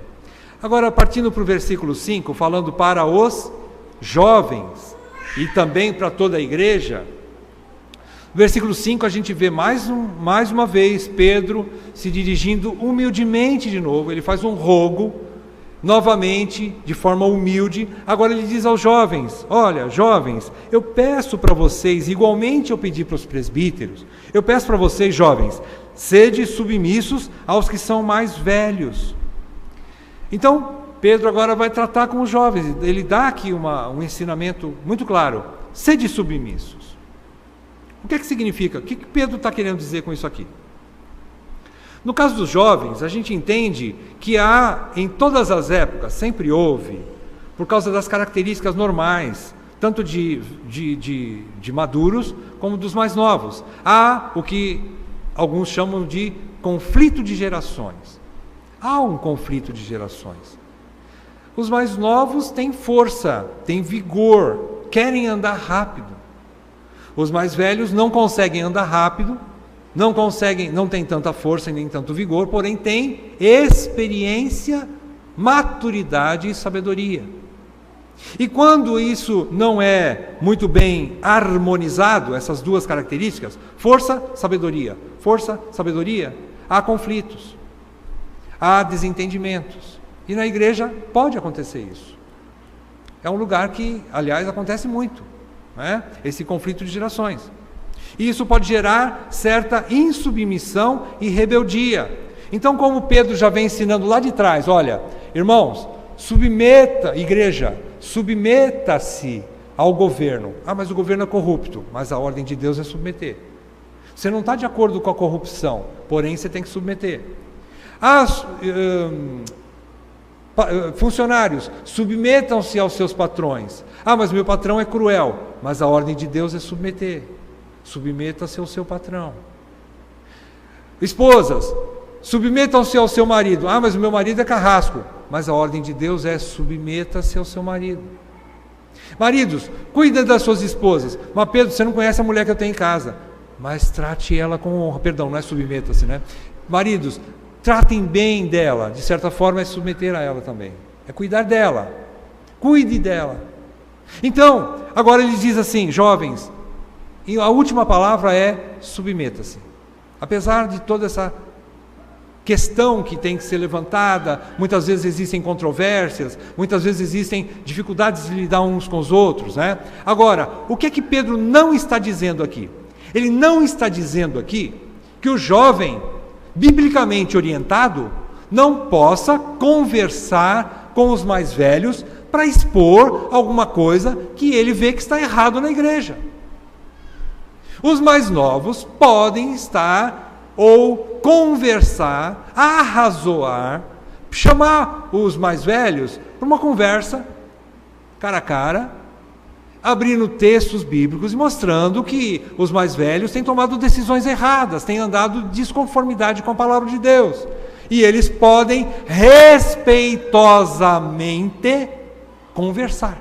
Agora, partindo para o versículo 5, falando para os jovens e também para toda a igreja, no versículo 5 a gente vê mais uma vez Pedro se dirigindo humildemente de novo, ele faz um rogo, novamente, de forma humilde. Agora ele diz aos jovens, olha, jovens, eu peço para vocês, igualmente eu pedi para os presbíteros, eu peço para vocês, jovens, sede submissos aos que são mais velhos. Então, Pedro agora vai tratar com os jovens, ele dá aqui um ensinamento muito claro, sede submissos. O que significa? O que Pedro está querendo dizer com isso aqui? No caso dos jovens, a gente entende que há, em todas as épocas, sempre houve, por causa das características normais, tanto de maduros, como dos mais novos. Há o que alguns chamam de conflito de gerações. Há um conflito de gerações. Os mais novos têm força, têm vigor, querem andar rápido. Os mais velhos não conseguem andar rápido, não têm tanta força e nem tanto vigor, porém têm experiência, maturidade e sabedoria. E quando isso não é muito bem harmonizado, essas duas características, força, sabedoria, há conflitos, há desentendimentos. E na igreja pode acontecer isso. É um lugar que, aliás, acontece muito, né? Esse conflito de gerações. E isso pode gerar certa insubmissão e rebeldia. Então, como Pedro já vem ensinando lá de trás, olha, irmãos, igreja, submeta-se ao governo. Ah, mas o governo é corrupto. Mas a ordem de Deus é submeter. Você não está de acordo com a corrupção, porém você tem que submeter. Funcionários, submetam-se aos seus patrões. Ah, mas meu patrão é cruel. Mas a ordem de Deus é submeter. Submeta-se ao seu patrão. Esposas, submetam-se ao seu marido. Ah, mas o meu marido é carrasco. Mas a ordem de Deus é: submeta-se ao seu marido. Maridos, cuidem das suas esposas. Mas Pedro, você não conhece a mulher que eu tenho em casa. Mas trate ela com honra. Perdão, não é submeta-se, né? Maridos, tratem bem dela. De certa forma é submeter a ela também. É cuidar dela. Cuide dela. Então, agora ele diz assim: jovens, e a última palavra é submeta-se. Apesar de toda essa questão que tem que ser levantada, muitas vezes existem controvérsias, muitas vezes existem dificuldades de lidar uns com os outros, né? Agora, o que é que Pedro não está dizendo aqui? Ele não está dizendo aqui que o jovem, biblicamente orientado, não possa conversar com os mais velhos para expor alguma coisa que ele vê que está errado na igreja. Os mais novos podem estar ou conversar, arrazoar, chamar os mais velhos para uma conversa cara a cara, abrindo textos bíblicos e mostrando que os mais velhos têm tomado decisões erradas, têm andado em desconformidade com a palavra de Deus. E eles podem respeitosamente conversar.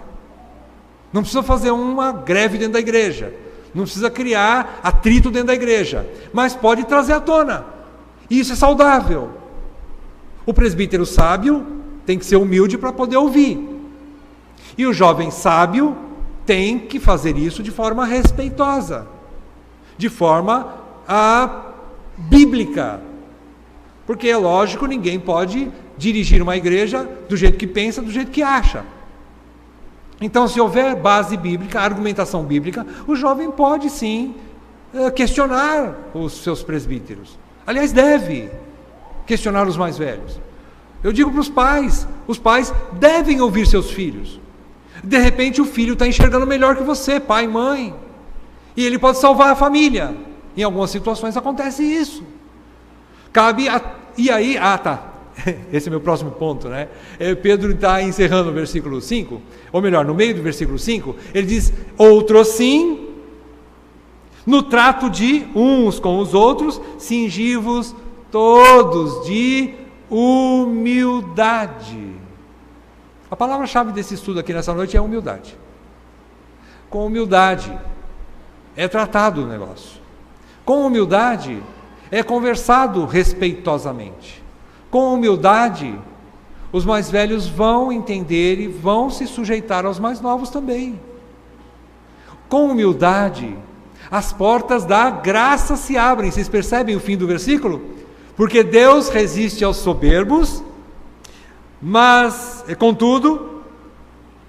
Não precisa fazer uma greve dentro da igreja. Não precisa criar atrito dentro da igreja, mas pode trazer à tona. E isso é saudável. O presbítero sábio tem que ser humilde para poder ouvir. E o jovem sábio tem que fazer isso de forma respeitosa, de forma bíblica. Porque é lógico, ninguém pode dirigir uma igreja do jeito que pensa, do jeito que acha. Então, se houver base bíblica, argumentação bíblica, o jovem pode sim questionar os seus presbíteros. Aliás, deve questionar os mais velhos. Eu digo para os pais devem ouvir seus filhos. De repente o filho está enxergando melhor que você, pai e mãe, e ele pode salvar a família. Em algumas situações acontece isso. Esse é meu próximo ponto, né? Pedro está encerrando o versículo 5, ou melhor, no meio do versículo 5, ele diz: outro sim, no trato de uns com os outros, cingivos todos de humildade. A palavra-chave desse estudo aqui nessa noite é humildade. Com humildade é tratado o negócio. Com humildade é conversado respeitosamente. Com humildade, os mais velhos vão entender e vão se sujeitar aos mais novos também. Com humildade, as portas da graça se abrem. Vocês percebem o fim do versículo? Porque Deus resiste aos soberbos, mas, contudo,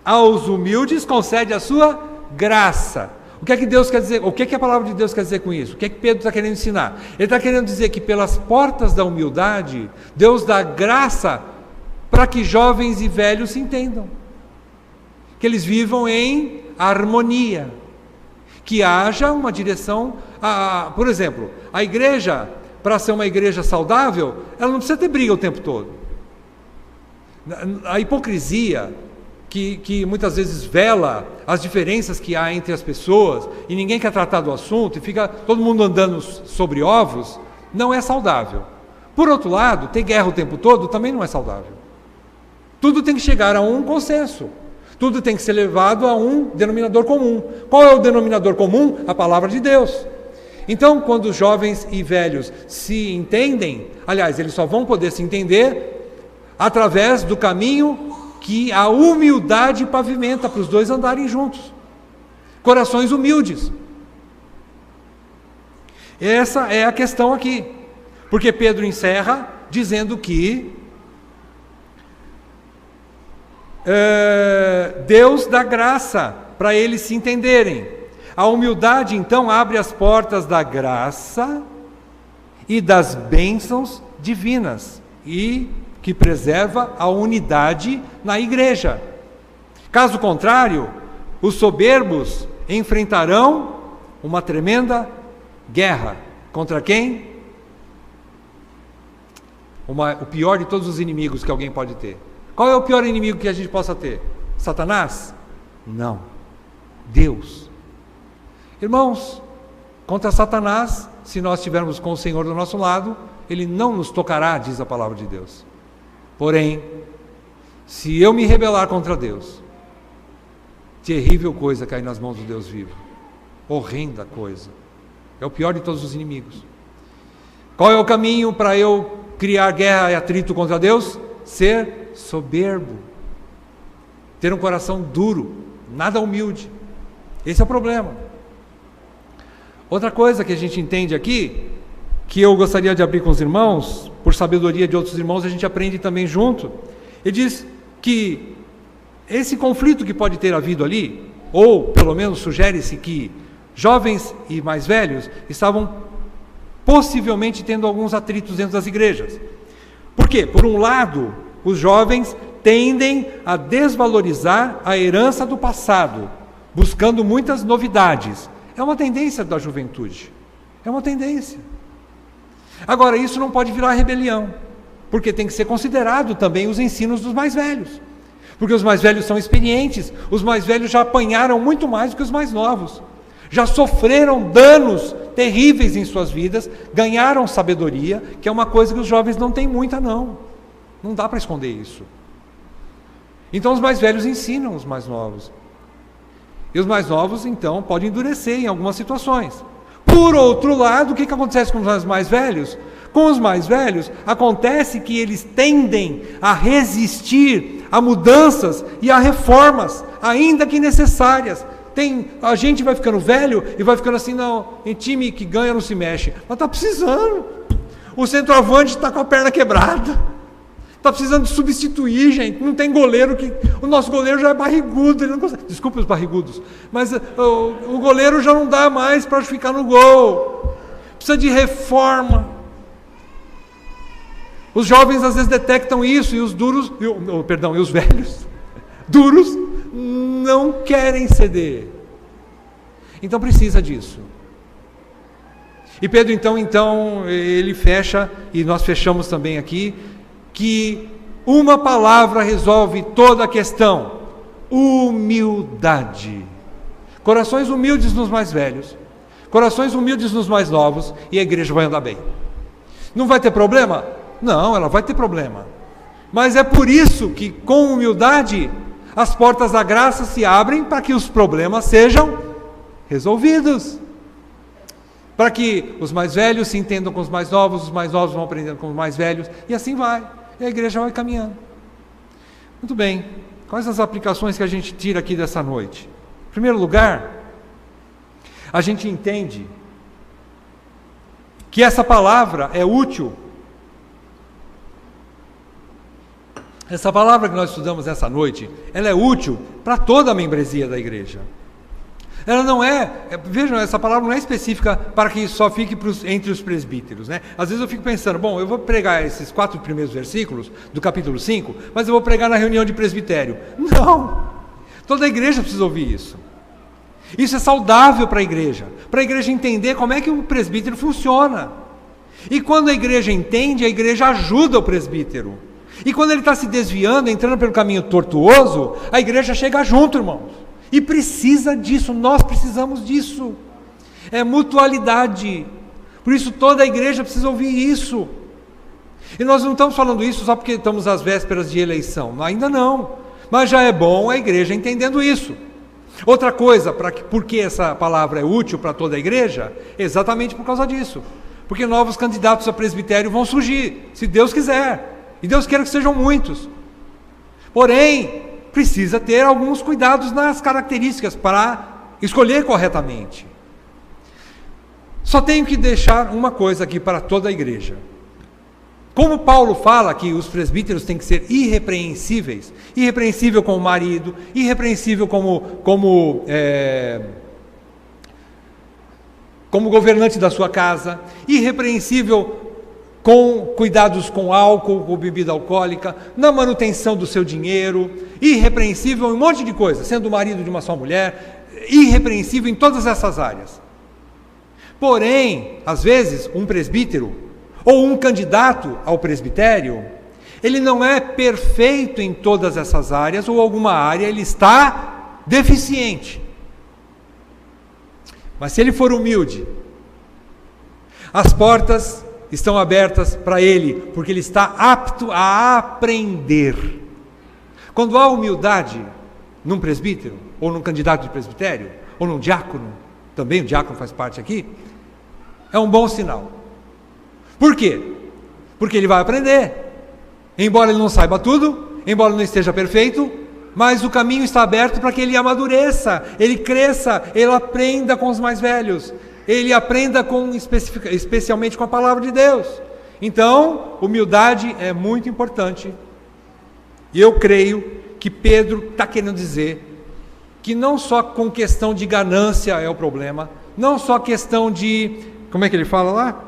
aos humildes concede a sua graça. O que é que Deus quer dizer? O que é que a palavra de Deus quer dizer com isso? O que é que Pedro está querendo ensinar? Ele está querendo dizer que pelas portas da humildade, Deus dá graça para que jovens e velhos se entendam, que eles vivam em harmonia, que haja uma direção. Por exemplo, a igreja, para ser uma igreja saudável, ela não precisa ter briga o tempo todo. A hipocrisia que muitas vezes vela as diferenças que há entre as pessoas e ninguém quer tratar do assunto e fica todo mundo andando sobre ovos, não é saudável. Por outro lado, ter guerra o tempo todo também não é saudável. Tudo tem que chegar a um consenso, tudo tem que ser levado a um denominador comum. Qual é o denominador comum? A palavra de Deus. Então, quando os jovens e velhos se entendem, aliás, eles só vão poder se entender através do caminho que a humildade pavimenta para os dois andarem juntos. Corações humildes. Essa é a questão aqui. Porque Pedro encerra dizendo que Deus dá graça para eles se entenderem. A humildade, então, abre as portas da graça e das bênçãos divinas e que preserva a unidade na igreja. Caso contrário, os soberbos enfrentarão uma tremenda guerra. Contra quem? O pior de todos os inimigos que alguém pode ter. Qual é o pior inimigo que a gente possa ter? Satanás? Não. Deus. Irmãos, Contra Satanás, se nós estivermos com o Senhor do nosso lado, ele não nos tocará, diz a palavra de Deus. Porém, se eu me rebelar contra Deus, terrível coisa cair nas mãos do Deus vivo. Horrenda coisa. É o pior de todos os inimigos. Qual é o caminho para eu criar guerra e atrito contra Deus? Ser soberbo. Ter um coração duro, nada humilde. Esse é o problema. Outra coisa que a gente entende aqui, que eu gostaria de abrir com os irmãos, por sabedoria de outros irmãos, a gente aprende também junto. Ele diz que esse conflito que pode ter havido ali, ou pelo menos sugere-se que jovens e mais velhos estavam possivelmente tendo alguns atritos dentro das igrejas. Por quê? Por um lado, os jovens tendem a desvalorizar a herança do passado, buscando muitas novidades. É uma tendência da juventude. É uma tendência. Agora, isso não pode virar rebelião, porque tem que ser considerado também os ensinos dos mais velhos. Porque os mais velhos são experientes, os mais velhos já apanharam muito mais do que os mais novos. Já sofreram danos terríveis em suas vidas, ganharam sabedoria, que é uma coisa que os jovens não têm muita, não. Não dá para esconder isso. Então os mais velhos ensinam os mais novos. E os mais novos, então, podem endurecer em algumas situações. Por outro lado, o que acontece com os mais velhos? Com os mais velhos, acontece que eles tendem a resistir a mudanças e a reformas, ainda que necessárias. A gente vai ficando velho e vai ficando assim, não, em time que ganha não se mexe. Mas está precisando. O centroavante está com a perna quebrada. Está precisando de substituir, gente. Não tem goleiro que... O nosso goleiro já é barrigudo. Ele não consegue... Desculpa os barrigudos. Mas o goleiro já não dá mais para ficar no gol. Precisa de reforma. Os jovens às vezes detectam isso. E os duros... e os velhos duros não querem ceder. Então precisa disso. E Pedro então ele fecha, e nós fechamos também aqui, que uma palavra resolve toda a questão: humildade. Corações humildes nos mais velhos, corações humildes nos mais novos, e a igreja vai andar bem. Não vai ter problema? Não, ela vai ter problema. Mas é por isso que, com humildade, as portas da graça se abrem para que os problemas sejam resolvidos. Para que os mais velhos se entendam com os mais novos vão aprendendo com os mais velhos, e assim vai. E a igreja vai caminhando. Muito bem. Quais as aplicações que a gente tira aqui dessa noite? Em primeiro lugar, a gente entende que essa palavra é útil. Essa palavra que nós estudamos essa noite, ela é útil para toda a membresia da igreja. Ela não vejam, essa palavra não é específica para que só fique entre os presbíteros, né? Às vezes eu fico pensando, bom, eu vou pregar esses 4 primeiros versículos do capítulo 5, mas eu vou pregar na reunião de presbitério. Não! Toda a igreja precisa ouvir isso. Isso é saudável para a igreja entender como é que o presbítero funciona. E quando a igreja entende, a igreja ajuda o presbítero. E quando ele está se desviando, entrando pelo caminho tortuoso, a igreja chega junto, irmãos. E precisa disso, nós precisamos disso. É mutualidade. Por isso toda a igreja precisa ouvir isso. E nós não estamos falando isso só porque estamos às vésperas de eleição. Ainda não. Mas já é bom a igreja entendendo isso. Outra coisa, por que essa palavra é útil para toda a igreja? Exatamente por causa disso. Porque novos candidatos a presbitério vão surgir, se Deus quiser. E Deus quer que sejam muitos. Porém, precisa ter alguns cuidados nas características para escolher corretamente. Só tenho que deixar uma coisa aqui para toda a igreja. Como Paulo fala que os presbíteros têm que ser irrepreensíveis, irrepreensível como marido, irrepreensível como governante da sua casa, irrepreensível com cuidados com álcool, com bebida alcoólica, na manutenção do seu dinheiro, irrepreensível em um monte de coisa, sendo marido de uma só mulher, irrepreensível em todas essas áreas. Porém, às vezes, um presbítero, ou um candidato ao presbitério, ele não é perfeito em todas essas áreas, ou alguma área ele está deficiente. Mas se ele for humilde, As portas estão abertas para ele, porque ele está apto a aprender. Quando há humildade num presbítero, ou num candidato de presbitério, ou num diácono, também o diácono faz parte aqui, é um bom sinal. Por quê? Porque ele vai aprender. Embora ele não saiba tudo, embora ele não esteja perfeito, mas o caminho está aberto para que ele amadureça, ele cresça, ele aprenda com os mais velhos, ele aprenda especialmente com a palavra de Deus. Então, humildade é muito importante. E eu creio que Pedro está querendo dizer que não só com questão de ganância é o problema, não só questão de, como é que ele fala lá?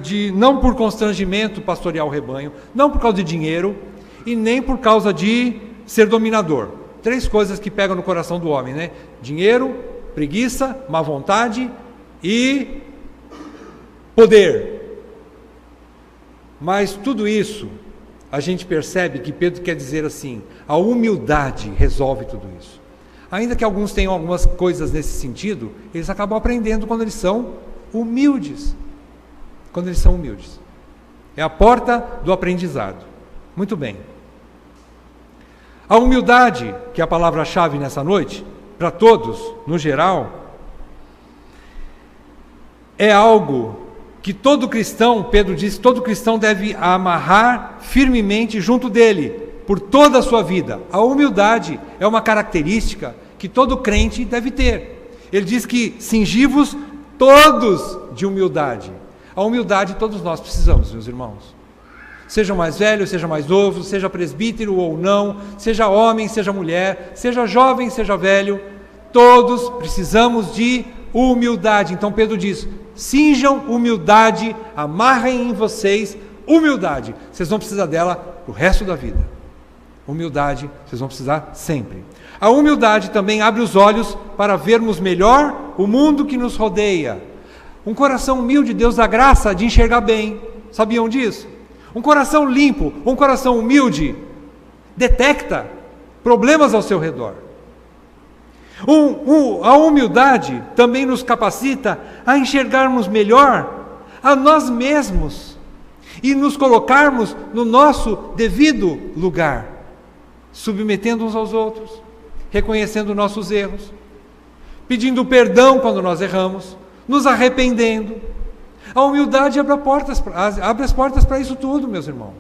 De não por constrangimento pastorear o rebanho, não por causa de dinheiro e nem por causa de ser dominador. 3 coisas que pegam no coração do homem, né? Dinheiro, preguiça, má vontade e poder. Mas tudo isso, a gente percebe que Pedro quer dizer assim, a humildade resolve tudo isso. Ainda que alguns tenham algumas coisas nesse sentido, eles acabam aprendendo quando eles são humildes. Quando eles são humildes. É a porta do aprendizado. Muito bem. A humildade, que é a palavra-chave nessa noite, para todos, no geral, é algo que todo cristão, Pedro diz, todo cristão deve amarrar firmemente junto dele, por toda a sua vida. A humildade é uma característica que todo crente deve ter. Ele diz que cingi-vos todos de humildade. A humildade todos nós precisamos, meus irmãos. Seja mais velho, seja mais novo, seja presbítero ou não, seja homem, seja mulher, seja jovem, seja velho, todos precisamos de humildade. Então Pedro diz, cinjam humildade, amarrem em vocês humildade. Vocês vão precisar dela pro resto da vida. Humildade, vocês vão precisar sempre. A humildade também abre os olhos para vermos melhor o mundo que nos rodeia. Um coração humilde, Deus dá graça de enxergar bem. Sabiam disso? Um coração limpo, um coração humilde, detecta problemas ao seu redor. A humildade também nos capacita a enxergarmos melhor a nós mesmos e nos colocarmos no nosso devido lugar, submetendo uns aos outros, reconhecendo nossos erros, pedindo perdão quando nós erramos, nos arrependendo. A humildade abre as portas para isso tudo, meus irmãos.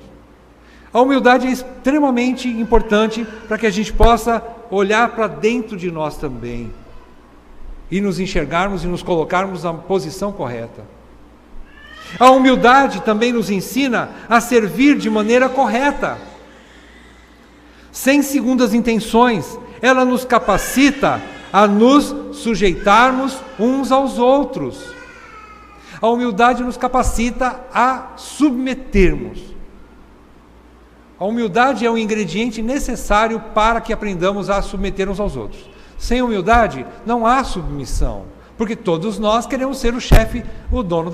A humildade é extremamente importante para que a gente possa olhar para dentro de nós também e nos enxergarmos e nos colocarmos na posição correta. A humildade também nos ensina a servir de maneira correta, sem segundas intenções. Ela nos capacita a nos sujeitarmos uns aos outros. A humildade nos capacita a submetermos. A humildade é um ingrediente necessário para que aprendamos a submeter uns aos outros. Sem humildade, não há submissão, porque todos nós queremos ser o chefe, o dono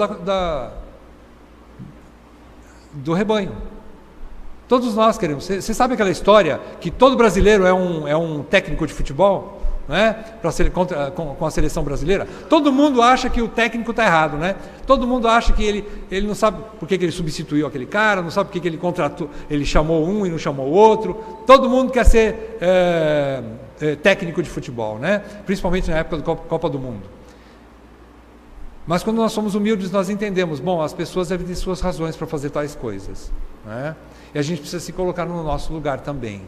do rebanho. Todos nós queremos ser. Você sabe aquela história que todo brasileiro é um técnico de futebol? Né? Com a seleção brasileira, todo mundo acha que o técnico está errado, né? Todo mundo acha que ele não sabe por que ele substituiu aquele cara, não sabe por que ele contratou, ele chamou um e não chamou o outro. Todo mundo quer ser técnico de futebol, né? Principalmente na época da Copa do Mundo. Mas quando nós somos humildes, nós entendemos, bom, as pessoas devem ter suas razões para fazer tais coisas, né? E a gente precisa se colocar no nosso lugar também.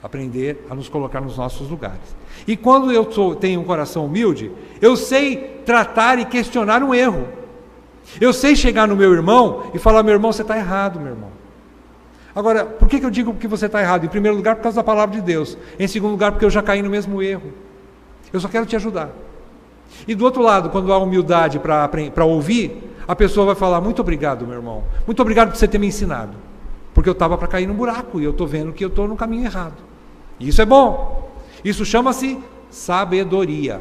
Aprender a nos colocar nos nossos lugares. E quando eu tenho um coração humilde, eu sei tratar e questionar um erro. Eu sei chegar no meu irmão e falar, meu irmão, você está errado, meu irmão. Agora, por que eu digo que você está errado? Em primeiro lugar, por causa da palavra de Deus. Em segundo lugar, porque eu já caí no mesmo erro. Eu só quero te ajudar. E do outro lado, quando há humildade para ouvir, a pessoa vai falar, muito obrigado, meu irmão. Muito obrigado por você ter me ensinado. Porque eu estava para cair no buraco e eu estou vendo que eu estou no caminho errado. Isso é bom. Isso chama-se sabedoria.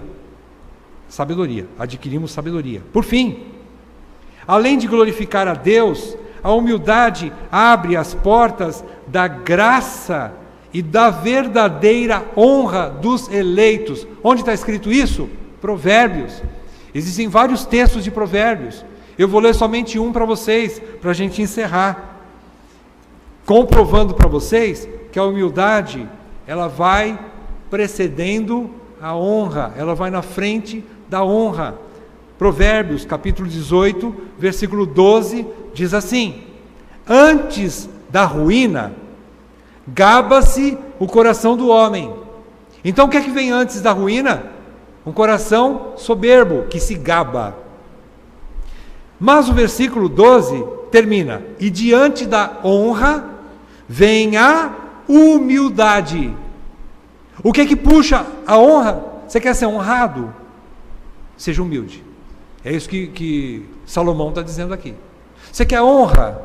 Sabedoria. Adquirimos sabedoria. Por fim, além de glorificar a Deus, a humildade abre as portas da graça e da verdadeira honra dos eleitos. Onde está escrito isso? Provérbios. Existem vários textos de Provérbios. Eu vou ler somente um para vocês, para a gente encerrar, comprovando para vocês que a humildade, ela vai precedendo a honra, ela vai na frente da honra. Provérbios, capítulo 18, versículo 12, diz assim: antes da ruína, gaba-se o coração do homem. Então o que é que vem antes da ruína? Um coração soberbo, que se gaba. Mas o versículo 12 termina: e diante da honra vem a humildade. O que é que puxa a honra? Você quer ser honrado? Seja humilde. É isso que Salomão está dizendo aqui. Você quer honra?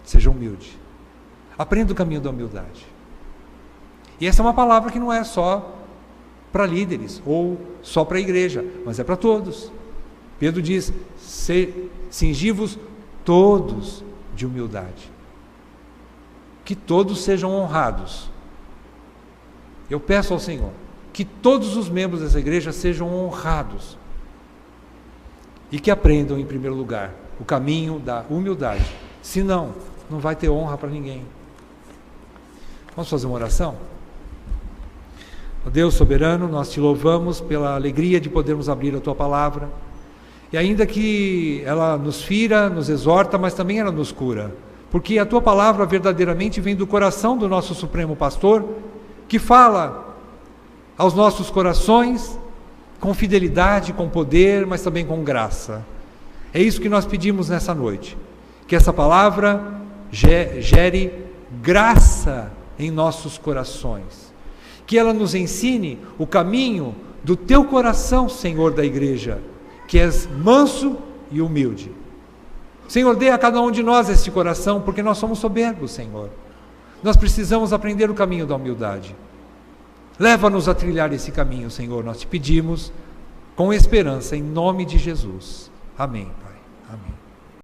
Seja humilde. Aprenda o caminho da humildade. E essa é uma palavra que não é só para líderes ou só para a igreja, mas é para todos. Pedro diz: cingi-vos todos de humildade. Que todos sejam honrados. Eu peço ao Senhor que todos os membros dessa igreja sejam honrados e que aprendam, em primeiro lugar, o caminho da humildade. Senão, não vai ter honra para ninguém. Vamos fazer uma oração? Ó Deus soberano, nós te louvamos pela alegria de podermos abrir a tua palavra, e ainda que ela nos fira, nos exorta, mas também ela nos cura, porque a tua palavra verdadeiramente vem do coração do nosso Supremo Pastor, que fala aos nossos corações com fidelidade, com poder, mas também com graça. É isso que nós pedimos nessa noite, que essa palavra gere graça em nossos corações, que ela nos ensine o caminho do teu coração, Senhor da igreja, que és manso e humilde. Senhor, dê a cada um de nós este coração, porque nós somos soberbos, Senhor. Nós precisamos aprender o caminho da humildade. Leva-nos a trilhar esse caminho, Senhor, nós te pedimos com esperança, em nome de Jesus. Amém, Pai. Amém.